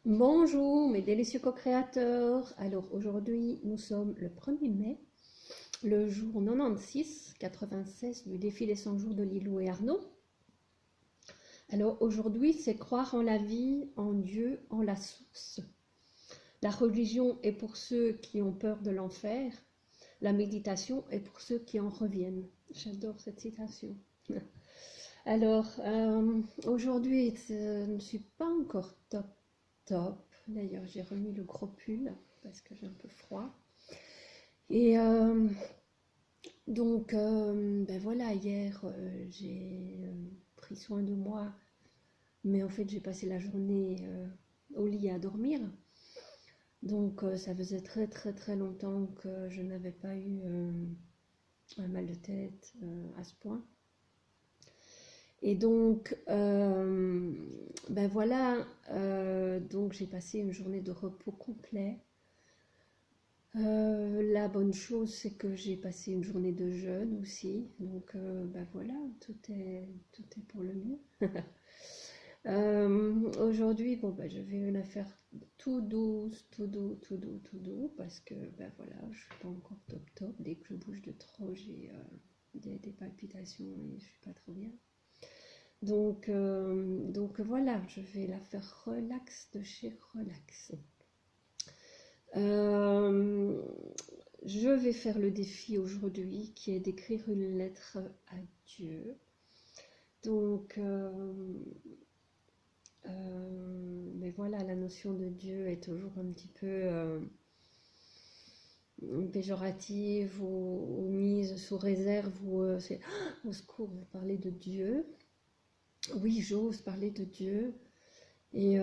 Bonjour mes délicieux co-créateurs. Alors aujourd'hui nous sommes le 1er mai, le jour 96 du défi des 100 jours de Lilou et Arnaud. Alors aujourd'hui c'est croire en la vie, en Dieu, en la source. La religion est pour ceux qui ont peur de l'enfer, la méditation est pour ceux qui en reviennent. J'adore cette citation. Alors aujourd'hui je ne suis pas encore top. D'ailleurs, j'ai remis le gros pull parce que j'ai un peu froid. Et donc, ben voilà, hier, j'ai pris soin de moi. Mais en fait, j'ai passé la journée au lit à dormir. Donc, ça faisait très longtemps que je n'avais pas eu un mal de tête à ce point. Et donc, ben voilà, donc j'ai passé une journée de repos complet. La bonne chose, c'est que j'ai passé une journée de jeûne aussi. Donc, ben voilà, tout est pour le mieux. Aujourd'hui, bon, ben, je vais la faire tout douce, tout doux, parce que, ben voilà, je suis pas encore top. Dès que je bouge de trop, j'ai des palpitations et je suis pas trop bien. Donc voilà, je vais la faire relax de chez relax. Je vais faire le défi aujourd'hui qui est d'écrire une lettre à Dieu. Donc, mais voilà, la notion de Dieu est toujours un petit peu péjorative ou mise sous réserve ou c'est au secours, vous parlez de Dieu. Oui, j'ose parler de Dieu. Et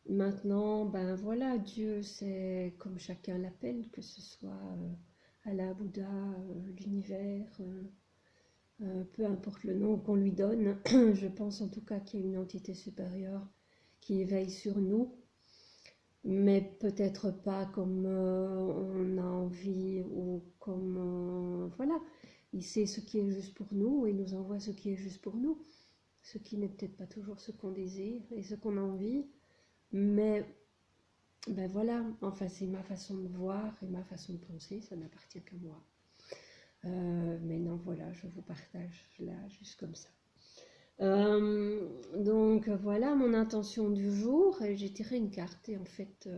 maintenant, ben voilà, Dieu, c'est comme chacun l'appelle, que ce soit Allah, Bouddha, l'univers, peu importe le nom qu'on lui donne. Je pense en tout cas qu'il y a une entité supérieure qui veille sur nous, mais peut-être pas comme on a envie ou comme... voilà, il sait ce qui est juste pour nous et nous envoie ce qui est juste pour nous, ce qui n'est peut-être pas toujours ce qu'on désire et ce qu'on a envie. Mais ben voilà, enfin c'est ma façon de voir et ma façon de penser, ça n'appartient qu'à moi. Mais non, voilà, je vous partage là, juste comme ça. Donc voilà mon intention du jour. J'ai tiré une carte et en fait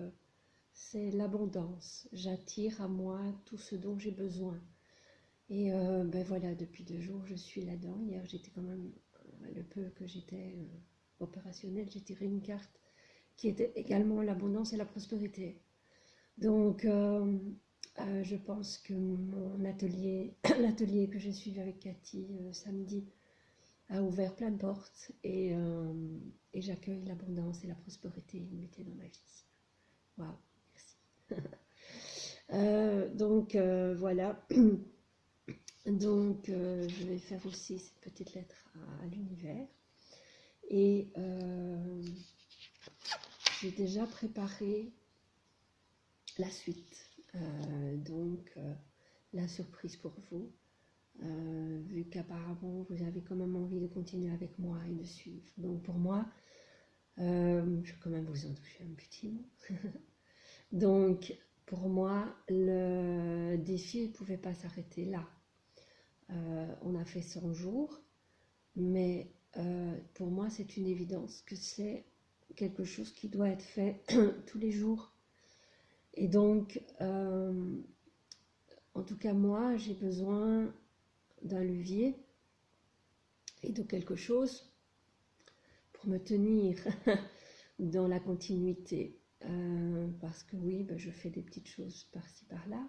c'est l'abondance. J'attire à moi tout ce dont j'ai besoin. Et ben voilà, depuis 2 jours je suis là-dedans. Hier j'étais quand même, le peu que j'étais opérationnelle, j'ai tiré une carte qui était également l'abondance et la prospérité. Donc, je pense que mon atelier, l'atelier que j'ai suivi avec Cathy samedi, a ouvert plein de portes et j'accueille l'abondance et la prospérité illimitée dans ma vie. Waouh, merci. Donc, voilà. Donc, je vais faire aussi cette petite lettre à l'univers. Et j'ai déjà préparé la suite. Donc, la surprise pour vous, vu qu'apparemment vous avez quand même envie de continuer avec moi et de suivre. Donc pour moi, je vais quand même vous en toucher un petit mot. Donc pour moi, le défi ne pouvait pas s'arrêter là. On a fait 100 jours, mais pour moi c'est une évidence que c'est quelque chose qui doit être fait tous les jours. Et donc, en tout cas moi, j'ai besoin d'un levier et de quelque chose pour me tenir dans la continuité. Parce que oui, ben, je fais des petites choses par-ci par-là,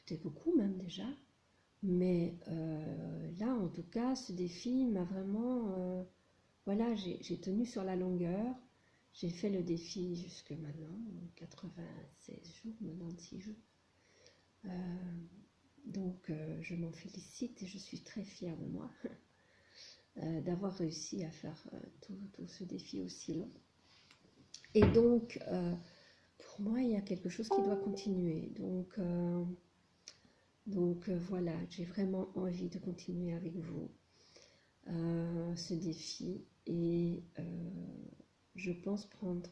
peut-être beaucoup même déjà, mais là en tout cas, ce défi m'a vraiment... voilà, j'ai tenu sur la longueur, j'ai fait le défi jusque maintenant, 96 jours, 96 jours. Donc je m'en félicite et je suis très fière de moi d'avoir réussi à faire tout ce défi aussi long. Et donc pour moi il y a quelque chose qui doit continuer. Donc voilà, j'ai vraiment envie de continuer avec vous ce défi et je pense prendre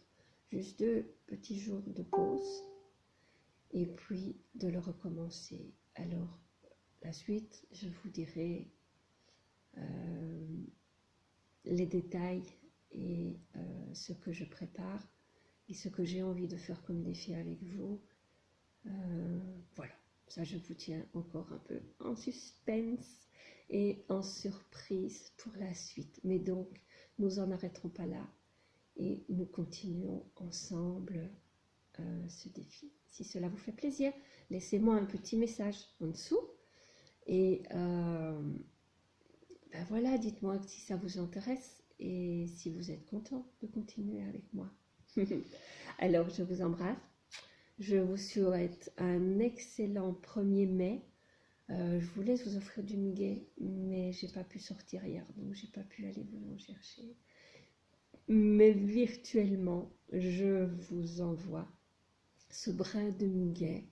juste 2 petits jours de pause et puis de le recommencer. Alors, la suite, je vous dirai les détails et ce que je prépare et ce que j'ai envie de faire comme défi avec vous. Voilà, ça je vous tiens encore un peu en suspense et en surprise pour la suite. Mais donc, nous en arrêterons pas là et nous continuons ensemble ce défi. Si cela vous fait plaisir, laissez-moi un petit message en dessous et ben voilà, dites-moi si ça vous intéresse et si vous êtes content de continuer avec moi. Alors, je vous embrasse. Je vous souhaite un excellent 1er mai. Je voulais vous offrir du muguet, mais j'ai pas pu sortir hier, donc j'ai pas pu aller vous en chercher. Mais virtuellement, je vous envoie ce brin de muguet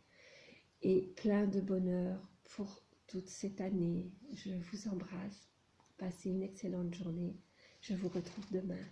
et plein de bonheur pour toute cette année. Je vous embrasse. Passez une excellente journée. Je vous retrouve demain.